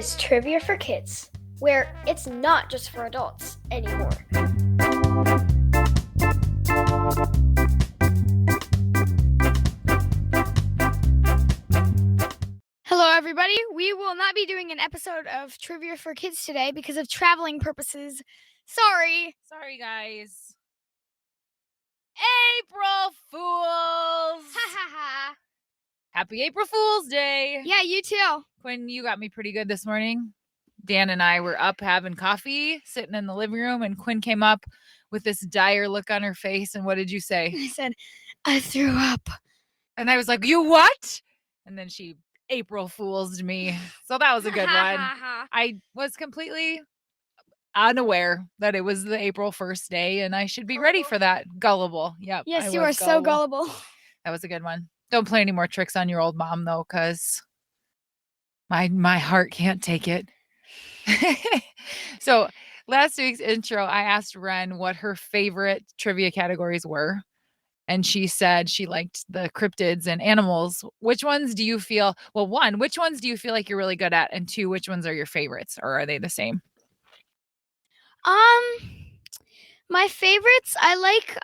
is Trivia for Kids, where it's not just for adults anymore. Hello, everybody. We will not be doing an episode of Trivia for Kids today because of traveling purposes. Sorry, guys. April Fools! Ha ha ha. Happy April Fool's Day! Yeah, you too. Quinn, you got me pretty good this morning. Dan and I were up having coffee, sitting in the living room, and Quinn came up with this dire look on her face. And what did you say? I said, I threw up. And I was like, you what? And then she April Fools'd me. So that was a good one. I was completely unaware that it was the April 1st day, and I should be ready for that. Gullible. Yep. Yes, you are so gullible. That was a good one. Don't play any more tricks on your old mom, though, because my heart can't take it. So last week's intro, I asked Ren what her favorite trivia categories were. And she said she liked the cryptids and animals. Which ones do you feel, well, one, which ones do you feel like you're really good at? And two, which ones are your favorites? Or are they the same? My favorites, I like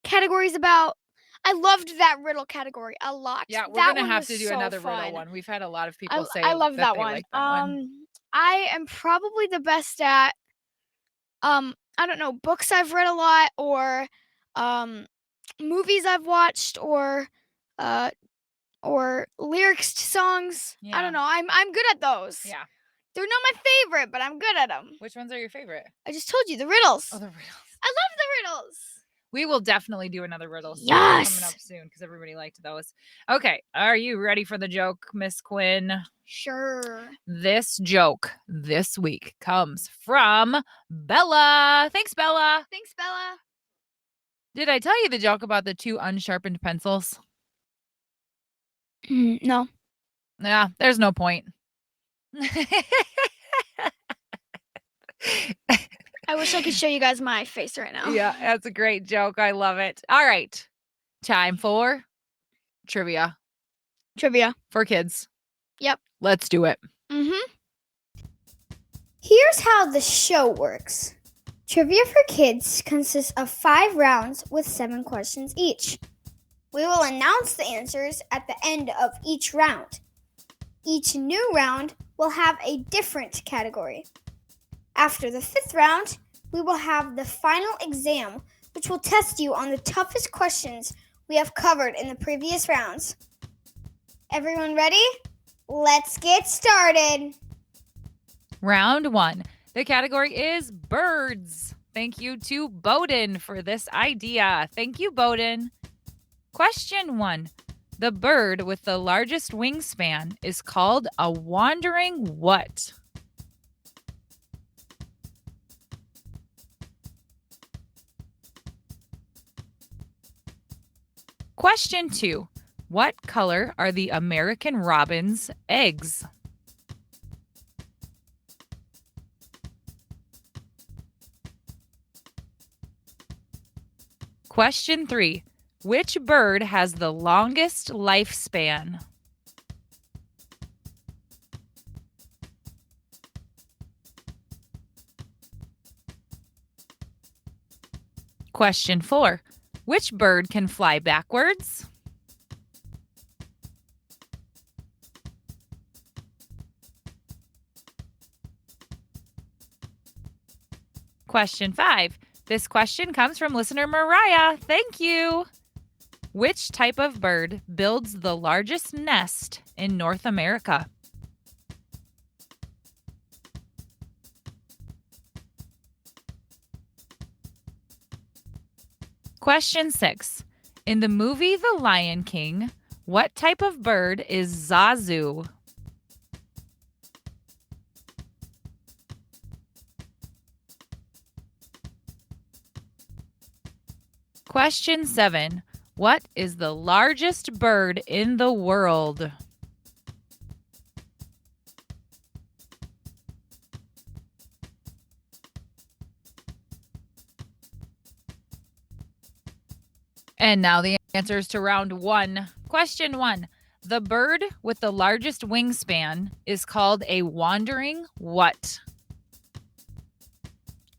categories about, I loved that riddle category a lot. Yeah, we're that going to have to do so another fun. riddle one. We've had a lot of people say I love that one. Like that one. I am probably the best at, I don't know, books I've read a lot, or movies I've watched, or lyrics to songs. Yeah. I don't know. I'm good at those. Yeah. They're not my favorite, but I'm good at them. Which ones are your favorite? I just told you, the riddles. Oh, the riddles. I love the riddles. We will definitely do another riddle Yes. coming up soon because everybody liked those. Okay. Are you ready for the joke, Miss Quinn? Sure. This joke this week comes from Bella. Thanks, Bella. Thanks, Bella. Did I tell you the joke about the two unsharpened pencils? No. Yeah, there's no point. I wish I could show you guys my face right now. Yeah, that's a great joke. I love it. All right. Time for trivia. Trivia. For kids. Yep. Let's do it. Here's how the show works. Trivia for Kids consists of 5 rounds with 7 questions each. We will announce the answers at the end of each round. Each new round will have a different category. After the 5th round, we will have the final exam, which will test you on the toughest questions we have covered in the previous rounds. Everyone ready? Let's get started. Round 1. The category is birds. Thank you to Bowden for this idea. Thank you, Bowden. Question 1. The bird with the largest wingspan is called a wandering what? Question 2. What color are the American robin's eggs? Question 3. Which bird has the longest lifespan? Question 4. Which bird can fly backwards? Question 5. This question comes from listener Mariah. Thank you. Which type of bird builds the largest nest in North America? Question 6. In the movie The Lion King, what type of bird is Zazu? Question 7. What is the largest bird in the world? And now the answers to round 1. Question 1. The bird with the largest wingspan is called a wandering what?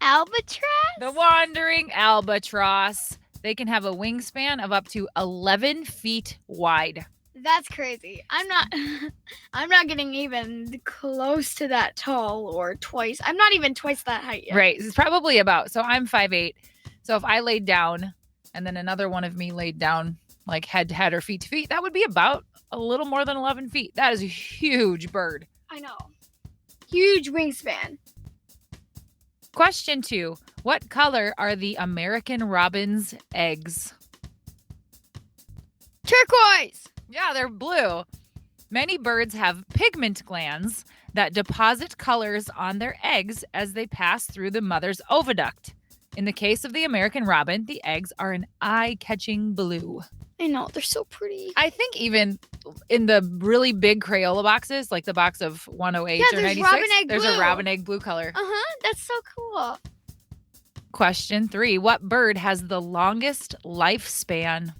Albatross? The wandering albatross. They can have a wingspan of up to 11 feet wide. That's crazy. I'm not getting even close to that tall or twice. I'm not even twice that height yet. Right. It's probably about, so I'm 5'8". So if I laid down and then another one of me laid down like head to head or feet to feet, that would be about a little more than 11 feet. That is a huge bird. I know. Huge wingspan. Question 2. What color are the American robin's eggs? Turquoise. Yeah, they're blue. Many birds have pigment glands that deposit colors on their eggs as they pass through the mother's oviduct. In the case of the American robin, the eggs are an eye-catching blue. I know, they're so pretty. I think even in the really big Crayola boxes, like the box of 108 or 96, robin egg there's blue. a robin egg blue color. That's so cool. Question 3. What bird has the longest lifespan?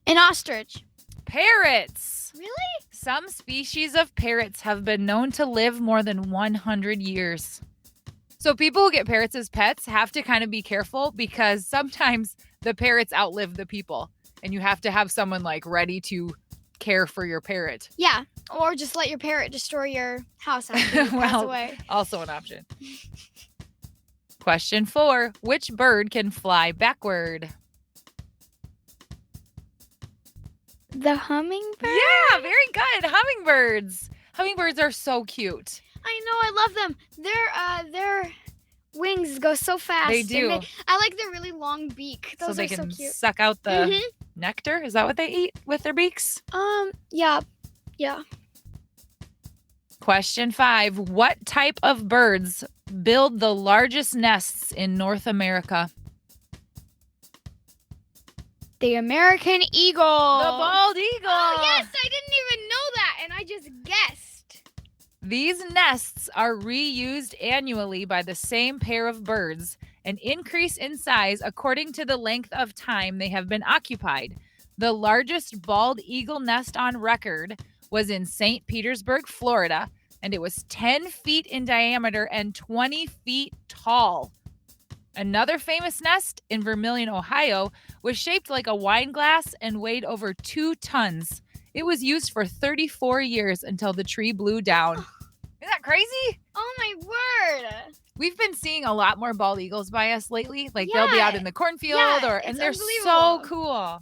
An ostrich. Parrots. Really? Some species of parrots have been known to live more than 100 years. So people who get parrots as pets have to kind of be careful because sometimes the parrots outlive the people and you have to have someone like ready to care for your parrot. Yeah, or just let your parrot destroy your house after you pass away. Also an option. Question 4. Which bird can fly backward? The hummingbird? Yeah, very good. Hummingbirds. Hummingbirds are so cute. I know, I love them. Their wings go so fast. They do. I like their really long beak. Those so they are can so cute. suck out the nectar. Is that what they eat with their beaks? Yeah. Question 5. What type of birds build the largest nests in North America? The American eagle. The bald eagle. Oh, yes, I didn't even know that, and I just guessed. These nests are reused annually by the same pair of birds and increase in size according to the length of time they have been occupied. The largest bald eagle nest on record was in St. Petersburg, Florida, and it was 10 feet in diameter and 20 feet tall. Another famous nest in Vermilion, Ohio, was shaped like a wine glass and weighed over 2 tons. It was used for 34 years until the tree blew down. Isn't that crazy? Oh, my word. We've been seeing a lot more bald eagles by us lately. Like they'll be out in the cornfield and they're so cool.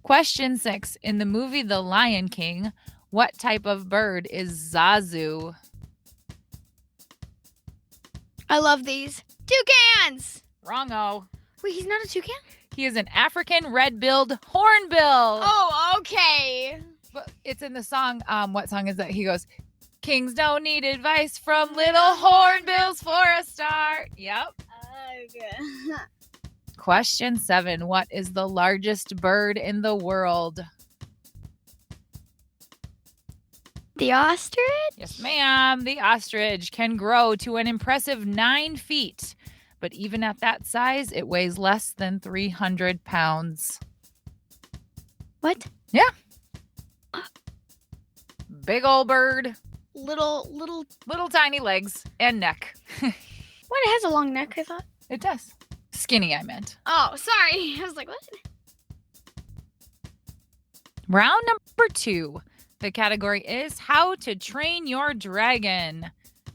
Question 6. In the movie The Lion King, what type of bird is Zazu? I love these. Toucans! Wrong-o. Wait, he's not a toucan? He is an African red-billed hornbill. Oh, okay. But it's in the song. What song is that? He goes, "Kings don't need advice from little hornbills for a start." Yep. Okay. Question 7. What is the largest bird in the world? The ostrich? Yes, ma'am. The ostrich can grow to an impressive 9 feet. But even at that size, it weighs less than 300 pounds. What? Yeah. Big old bird. Little. Little tiny legs and neck. What? It has a long neck, I thought. It does. Skinny, I meant. Oh, sorry. I was like, what? Round number 2. The category is How to Train Your Dragon.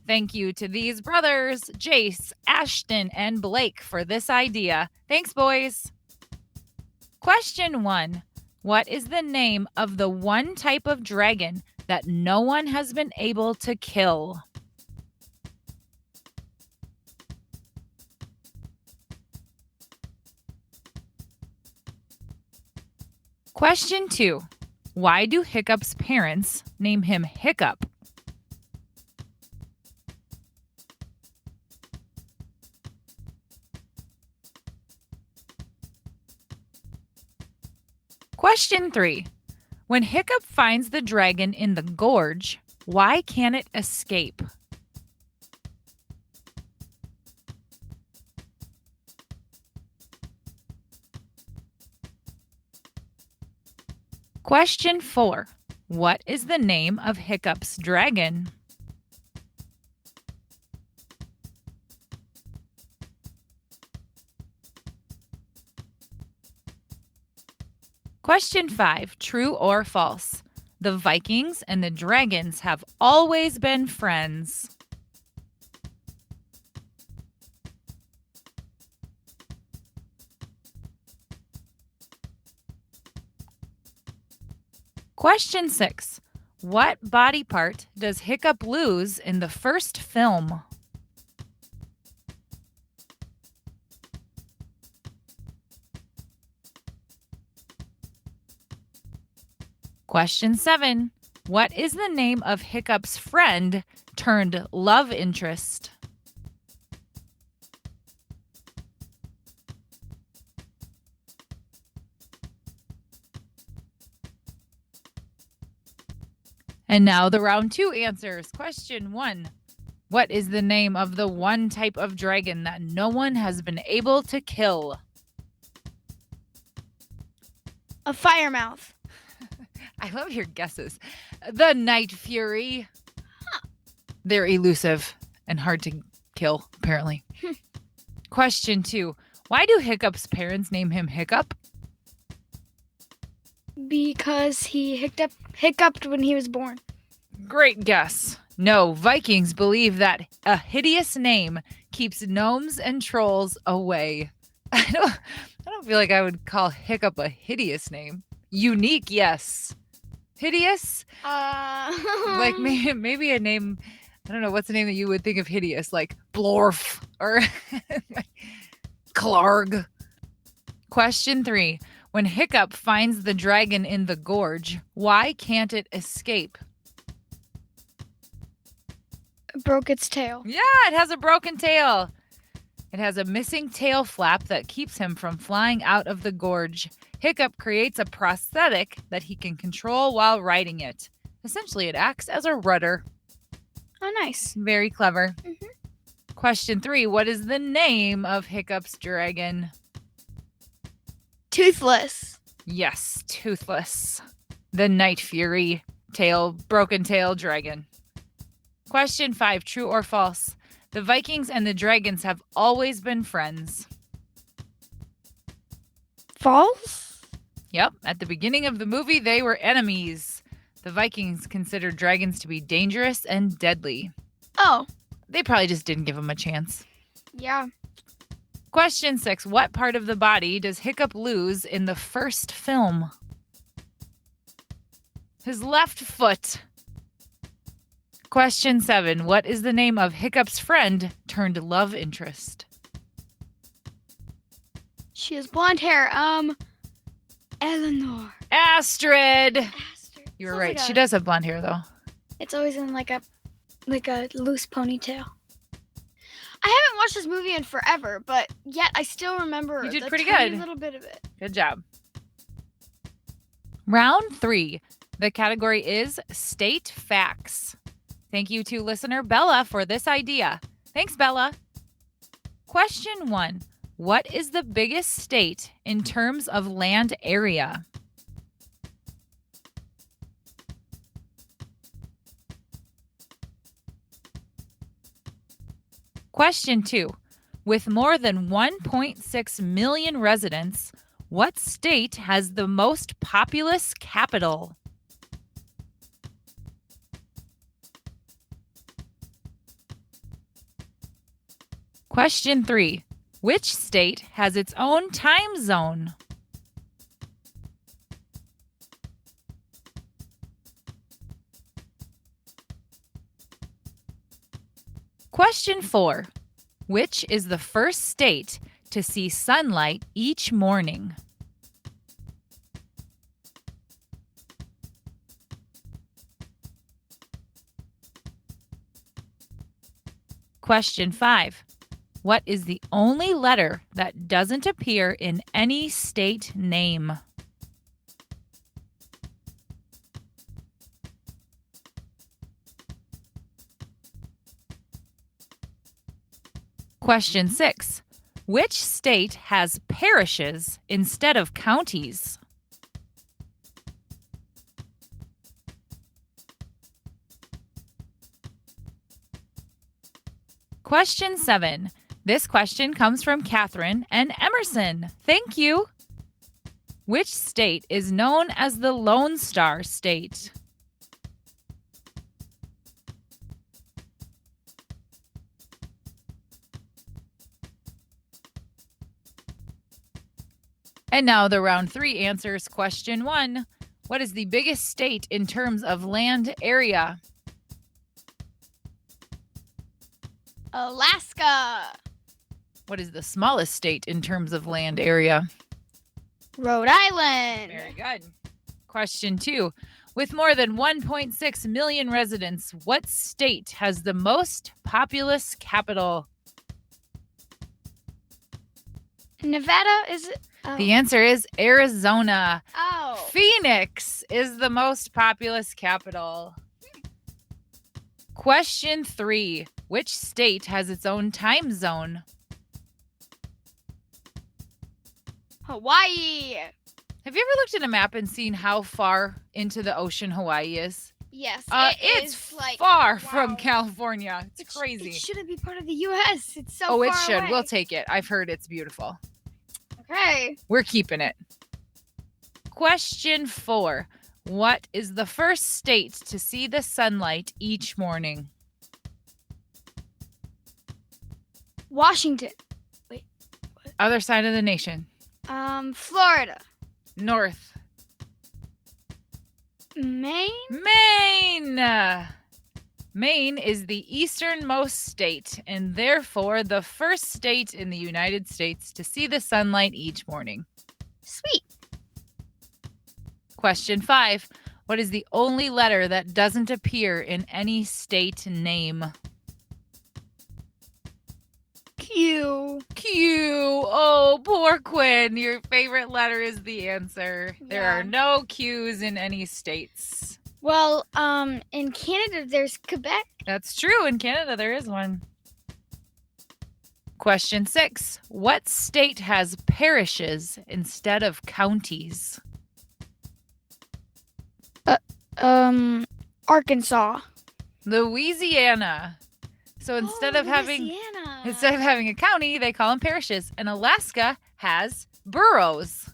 Thank you to these brothers, Jace, Ashton, and Blake, for this idea. Thanks, boys. Question 1. What is the name of the one type of dragon that no one has been able to kill? Question 2. Why do Hiccup's parents name him Hiccup? Question 3. When Hiccup finds the dragon in the gorge, why can't it escape? Question 4. What is the name of Hiccup's dragon? Question 5. True or false? The Vikings and the dragons have always been friends. Question 6. What body part does Hiccup lose in the first film? Question 7. What is the name of Hiccup's friend turned love interest? And now the round 2 answers. Question 1. What is the name of the one type of dragon that no one has been able to kill? A firemouth. I love your guesses. The Night Fury. They're elusive and hard to kill, apparently. Question 2. Why do Hiccup's parents name him Hiccup? Because he hiccuped when he was born. Great guess. No, Vikings believe that a hideous name keeps gnomes and trolls away. I don't feel like I would call Hiccup a hideous name. Unique, yes. Hideous? Like maybe a name, I don't know, what's a name that you would think of hideous? Like Blorf or Clarg. Question 3. When Hiccup finds the dragon in the gorge, why can't it escape? It broke its tail. Yeah, it has a broken tail. It has a missing tail flap that keeps him from flying out of the gorge. Hiccup creates a prosthetic that he can control while riding it. Essentially, it acts as a rudder. Oh, nice. Very clever. Mm-hmm. Question 3. What is the name of Hiccup's dragon? Toothless. Yes, Toothless. The Night Fury broken tail dragon. Question 5. True or false? The Vikings and the dragons have always been friends. False? Yep. At the beginning of the movie, they were enemies. The Vikings considered dragons to be dangerous and deadly. Oh. They probably just didn't give them a chance. Yeah. Question 6. What part of the body does Hiccup lose in the first film? His left foot. Question 7. What is the name of Hiccup's friend turned love interest? She has blonde hair. Eleanor. Astrid. You were right. She does have blonde hair, though. It's always in like a loose ponytail. I haven't watched this movie in forever, but yet I still remember you did the pretty tiny good. Little bit of it. Good job. Round 3. The category is State Facts. Thank you to listener Bella for this idea. Thanks, Bella. Question 1. What is the biggest state in terms of land area? Question 2. With more than 1.6 million residents, what state has the most populous capital? Question 3. Which state has its own time zone? Question 4. Which is the first state to see sunlight each morning? Question 5. What is the only letter that doesn't appear in any state name? Question 6. Which state has parishes instead of counties? Question 7. This question comes from Catherine and Emerson. Thank you. Which state is known as the Lone Star State? And now the round 3 answers. Question 1. What is the biggest state in terms of land area? Alaska. What is the smallest state in terms of land area? Rhode Island. Very good. Question 2. With more than 1.6 million residents, what state has the most populous capital? Nevada is it? Oh. The answer is Arizona. Oh. Phoenix is the most populous capital. Question 3. Which state has its own time zone? Hawaii. Have you ever looked at a map and seen how far into the ocean Hawaii is? Yes. It's far from California. It's crazy. It shouldn't be part of the U.S. It's so Oh, far it should. away. We'll take it. I've heard it's beautiful. Okay. We're keeping it. Question 4. What is the first state to see the sunlight each morning? Washington. Other side of the nation. Florida. North. Maine. Maine is the easternmost state and therefore the first state in the United States to see the sunlight each morning. Sweet. Question 5. What is the only letter that doesn't appear in any state name? Q. Q. Oh, poor Quinn. Your favorite letter is the answer. There Yeah. are no Q's in any states. Well, in Canada, there's Quebec. That's true. In Canada, there is one. Question 6. What state has parishes instead of counties? Arkansas. Louisiana. So instead of having a county, they call them parishes. And Alaska has boroughs.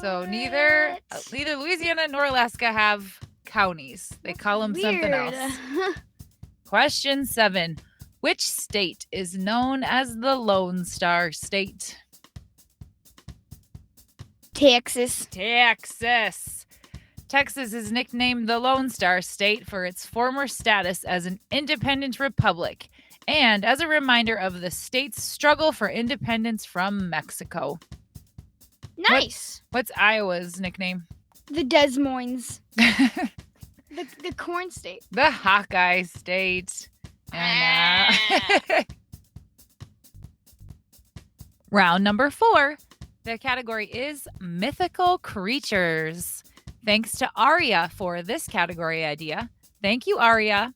So neither Louisiana nor Alaska have counties. They call them something else. Question 7. Which state is known as the Lone Star State? Texas. Texas is nicknamed the Lone Star State for its former status as an independent republic and as a reminder of the state's struggle for independence from Mexico. Nice. What's Iowa's nickname? The Des Moines. The corn state. The Hawkeye State. And, round number 4. The category is Mythical Creatures. Thanks to Aria for this category idea. Thank you, Aria.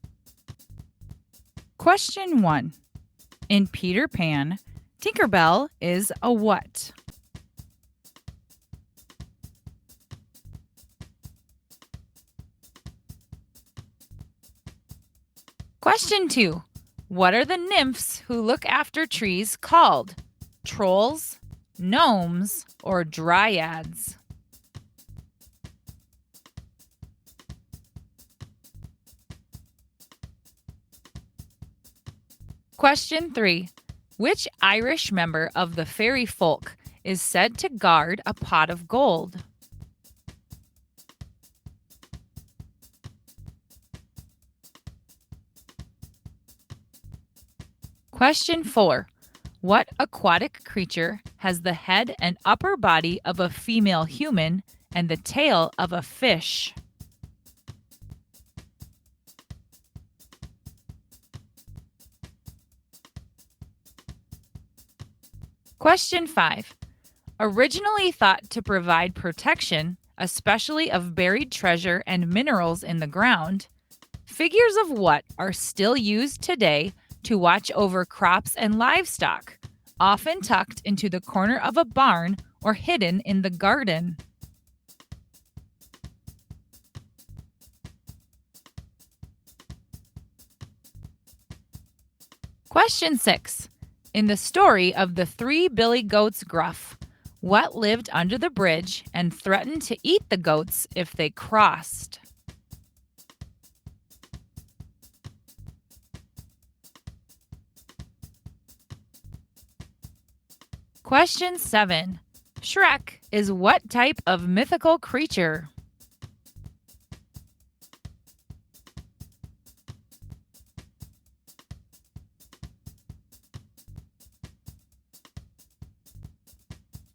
Question 1. In Peter Pan, Tinkerbell is a what? Question 2. What are the nymphs who look after trees called? Trolls, gnomes, or dryads? Question 3. Which Irish member of the fairy folk is said to guard a pot of gold? Question 4. What aquatic creature has the head and upper body of a female human and the tail of a fish? Question 5. Originally thought to provide protection, especially of buried treasure and minerals in the ground, figures of what are still used today to watch over crops and livestock, often tucked into the corner of a barn or hidden in the garden? Question 6. In the story of the 3 billy goats gruff, what lived under the bridge and threatened to eat the goats if they crossed? Question 7. Shrek is what type of mythical creature?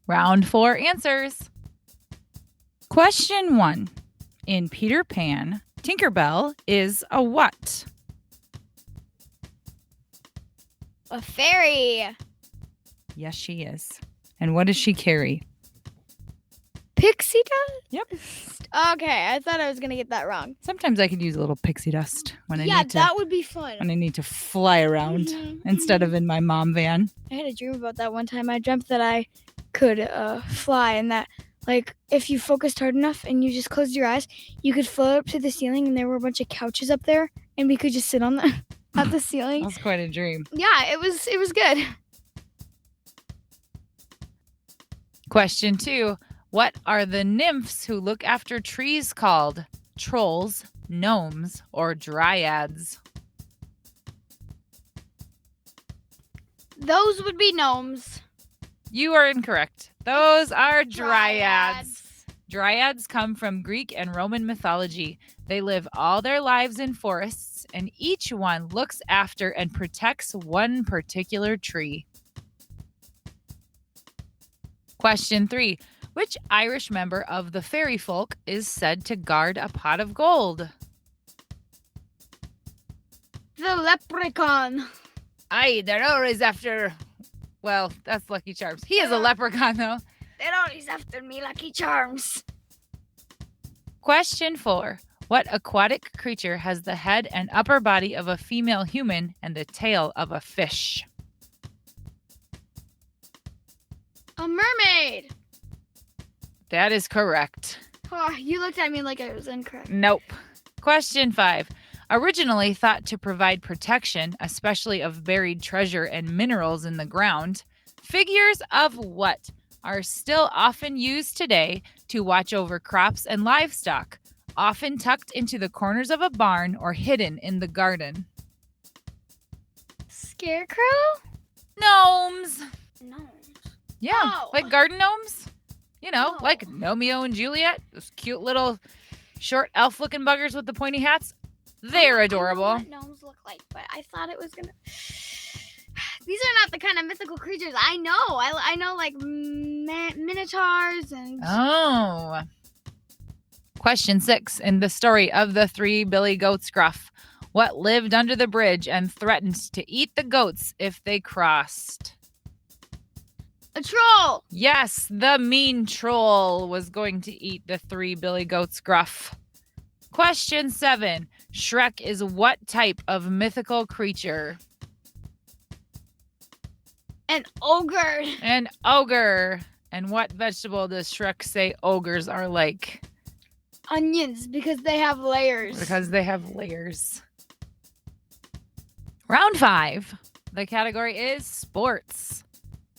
Round 4 answers. Question 1. In Peter Pan, Tinkerbell is a what? A fairy. Yes, she is. And what does she carry? Pixie dust? Yep. Okay, I thought I was gonna get that wrong. Sometimes I could use a little pixie dust when I Yeah, need to that would be fun. when I need to fly around Mhm, instead of in my mom van. I had a dream about that one time. I dreamt that I could fly, and that like if you focused hard enough and you just closed your eyes, you could float up to the ceiling, and there were a bunch of couches up there, and we could just sit on the at the ceiling. That's quite a dream. Yeah, it was good. Question 2. What are the nymphs who look after trees called? Trolls, gnomes, or dryads? Those would be gnomes. You are incorrect. Those are dryads. Dryads come from Greek and Roman mythology. They live all their lives in forests, and each one looks after and protects one particular tree. Question 3. Which Irish member of the fairy folk is said to guard a pot of gold? The leprechaun. Aye, they're always after... Well, that's Lucky Charms. He is a leprechaun, though. They're always after me, Lucky Charms. Question 4. What aquatic creature has the head and upper body of a female human and the tail of a fish? A mermaid. That is correct. Oh, you looked at me like I was incorrect. Nope. Question 5. Originally thought to provide protection, especially of buried treasure and minerals in the ground, figures of what are still often used today to watch over crops and livestock, often tucked into the corners of a barn or hidden in the garden? Scarecrow? Gnomes. No. Yeah, Oh. like garden gnomes. You know, Oh. like Romeo and Juliet, those cute little short elf-looking buggers with the pointy hats. They're adorable. I know what gnomes look like, but I thought it was gonna. These are not the kind of mythical creatures I know. I know like minotaurs and. Oh. Question 6. In the story of the 3 billy goats gruff, what lived under the bridge and threatened to eat the goats if they crossed? A troll. Yes, the mean troll was going to eat the 3 billy goats gruff. Question 7. Shrek is what type of mythical creature? An ogre. An ogre. And what vegetable does Shrek say ogres are like? Onions, because they have layers. Because they have layers. Round 5. The category is sports.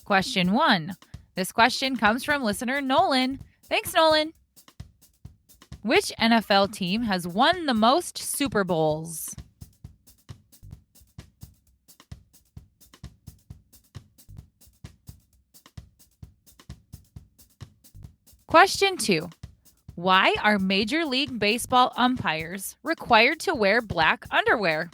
Question 1. This question comes from listener Nolan. Thanks, Nolan. Which NFL team has won the most Super Bowls? Question 2. Why are Major League Baseball umpires required to wear black underwear?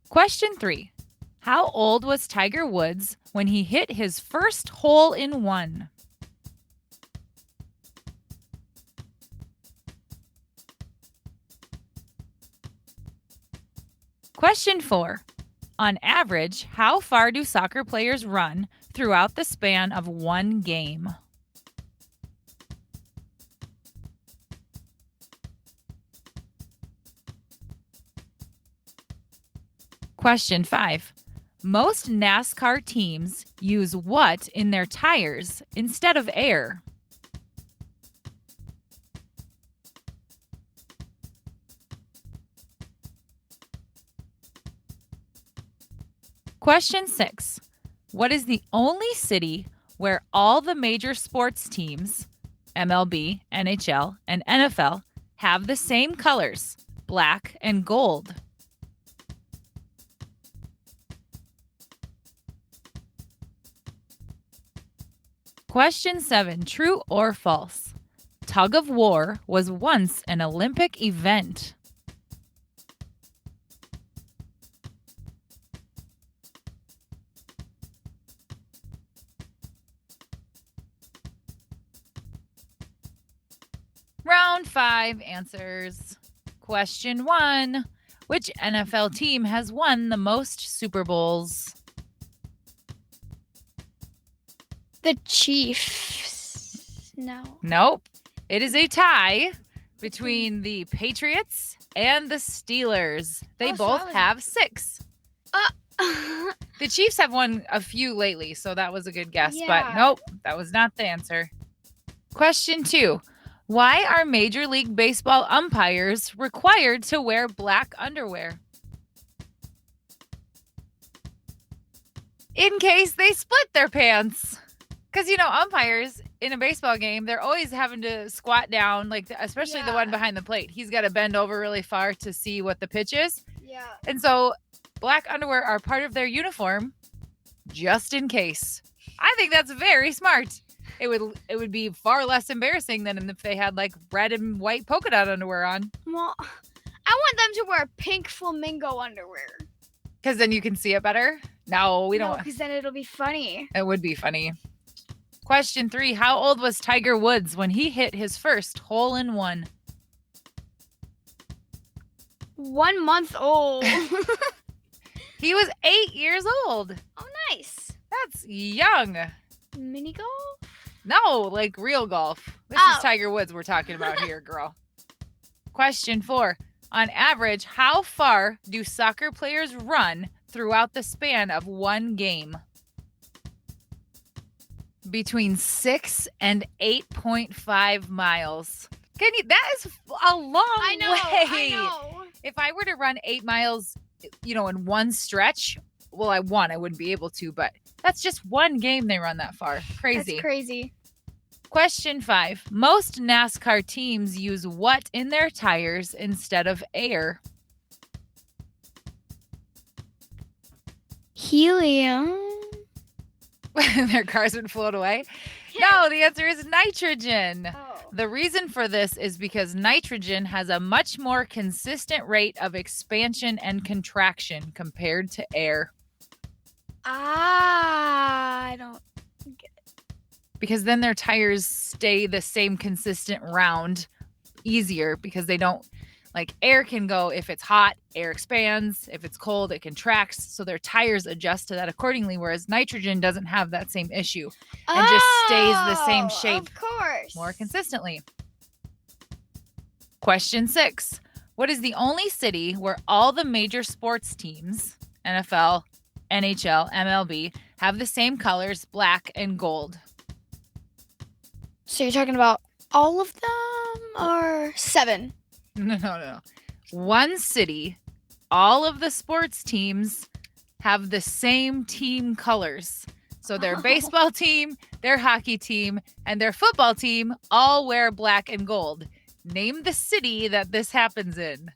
Question 3. How old was Tiger Woods when he hit his first hole in one? Question 4. On average, how far do soccer players run throughout the span of one game? Question 5. Most NASCAR teams use what in their tires instead of air? Question 6. What is the only city where all the major sports teams, MLB, NHL, and NFL, have the same colors, black and gold? Question 7. True or false? Tug of war was once an Olympic event. Round 5 answers. Question 1. Which NFL team has won the most Super Bowls? The Chiefs. No. Nope. It is a tie between the Patriots and the Steelers. They Oh, so both I was- have 6. The Chiefs have won a few lately, so that was a good guess. But Yeah. nope, that was not the answer. Question 2. Why are Major League Baseball umpires required to wear black underwear? In case they split their pants. Because, umpires in a baseball game, they're always having to squat down, especially the one Yeah. behind the plate. He's got to bend over really far to see what the pitch is. Yeah. And so black underwear are part of their uniform just in case. I think that's very smart. It would be far less embarrassing than if they had red and white polka dot underwear on, Well, I want them to wear pink flamingo underwear. because then you can see it better. No, we don't. because then it'll be funny. It would be funny. Question 3. How old was Tiger Woods when he hit his first hole-in-one? 1 month old. He was 8 years old. Oh, nice. That's young. Mini golf? No, real golf. This Oh. is Tiger Woods we're talking about here, girl. Question 4. On average, how far do soccer players run throughout the span of one game? Between 6 and 8.5 miles. That is a long way. I know. If I were to run 8 miles, in one stretch, well, I wouldn't be able to, but that's just one game they run that far. Crazy. That's crazy. Question 5. Most NASCAR teams use what in their tires instead of air? Helium. Their cars would float away? No, the answer is nitrogen. Oh. The reason for this is because nitrogen has a much more consistent rate of expansion and contraction compared to air. I don't. Because then their tires stay the same consistent round easier, because they don't, air can go, if it's hot, air expands. If it's cold, it contracts. So their tires adjust to that accordingly, whereas nitrogen doesn't have that same issue and just stays the same shape Of course. more consistently. Question 6. What is the only city where all the major sports teams, NFL, NHL, MLB, have the same colors, black and gold? So you're talking about all of them or 7? No. One city, all of the sports teams have the same team colors. So their Oh. baseball team, their hockey team, and their football team all wear black and gold. Name the city that this happens in.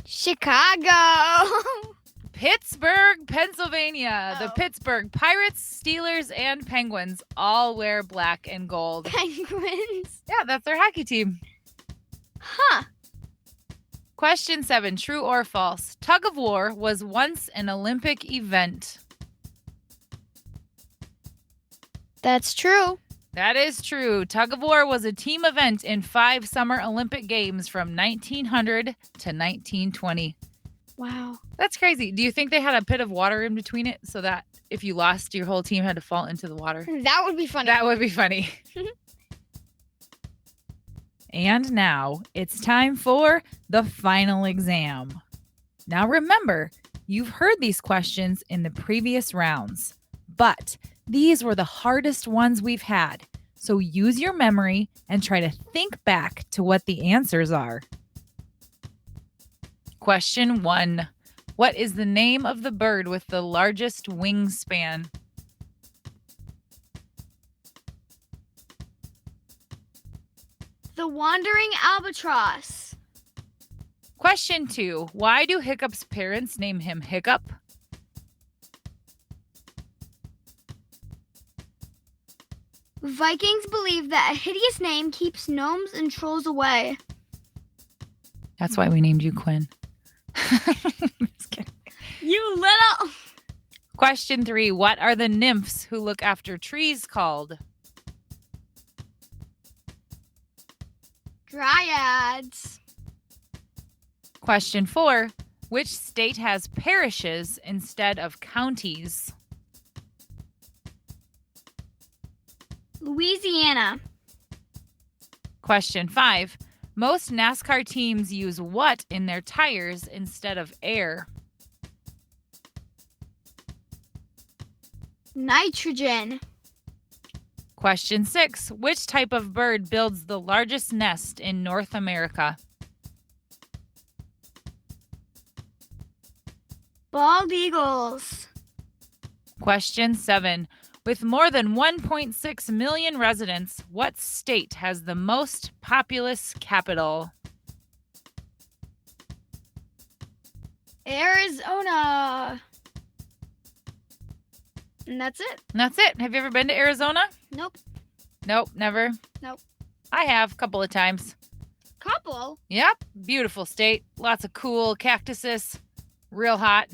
Chicago. Pittsburgh, Pennsylvania. The Oh. Pittsburgh Pirates, Steelers, and Penguins all wear black and gold. Penguins. Yeah, that's their hockey team. Huh. Question 7. True or false? Tug of war was once an Olympic event. That's true. That is true. Tug of war was a team event in 5 Summer Olympic Games from 1900 to 1920. Wow. That's crazy. Do you think they had a pit of water in between it so that if you lost, your whole team had to fall into the water? That would be funny. That would be funny. And now it's time for the final exam. Now remember, you've heard these questions in the previous rounds, but these were the hardest ones we've had. So use your memory and try to think back to what the answers are. Question 1. What is the name of the bird with the largest wingspan? The wandering albatross. Question 2. Why do Hiccup's parents name him Hiccup? Vikings believe that a hideous name keeps gnomes and trolls away. That's why we named you Quinn. Just kidding. You little... Question 3. What are the nymphs who look after trees called? Dryads. Question 4. Which state has parishes instead of counties? Louisiana. Question 5. Most NASCAR teams use what in their tires instead of air? Nitrogen. Question 6. Which type of bird builds the largest nest in North America? Bald eagles. Question 7. With more than 1.6 million residents, what state has the most populous capital? Arizona. And that's it. And that's it. Have you ever been to Arizona? Nope. Nope, never. Nope. I have a couple of times. Couple. Yep, beautiful state. Lots of cool cactuses. Real hot.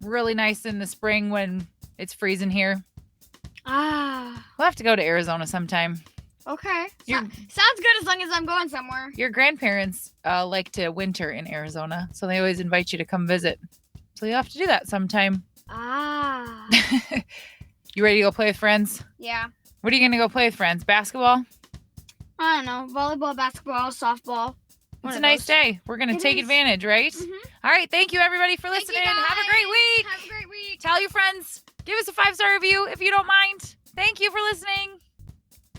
Really nice in the spring when it's freezing here. Ah. We'll have to go to Arizona sometime. Okay. Your- Sounds good as long as I'm going somewhere. Your grandparents like to winter in Arizona, so they always invite you to come visit. So you'll have to do that sometime. Ah. You ready to go play with friends? Yeah. What are you going to go play with friends? Basketball? I don't know. Volleyball, basketball, softball. It's a nice day. We're going to It take is. advantage, right? Mhm. All right. Thank you, everybody, for Thank you, listening. Have a great guys. week. Have a great week. Tell your friends. Give us a 5-star review if you don't mind. Thank you for listening.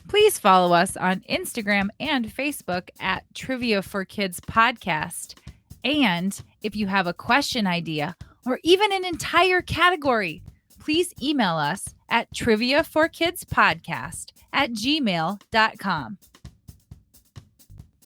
Please follow us on Instagram and Facebook at Trivia for Kids Podcast. And if you have a question idea or even an entire category, please email us at triviaforkidspodcast@gmail.com.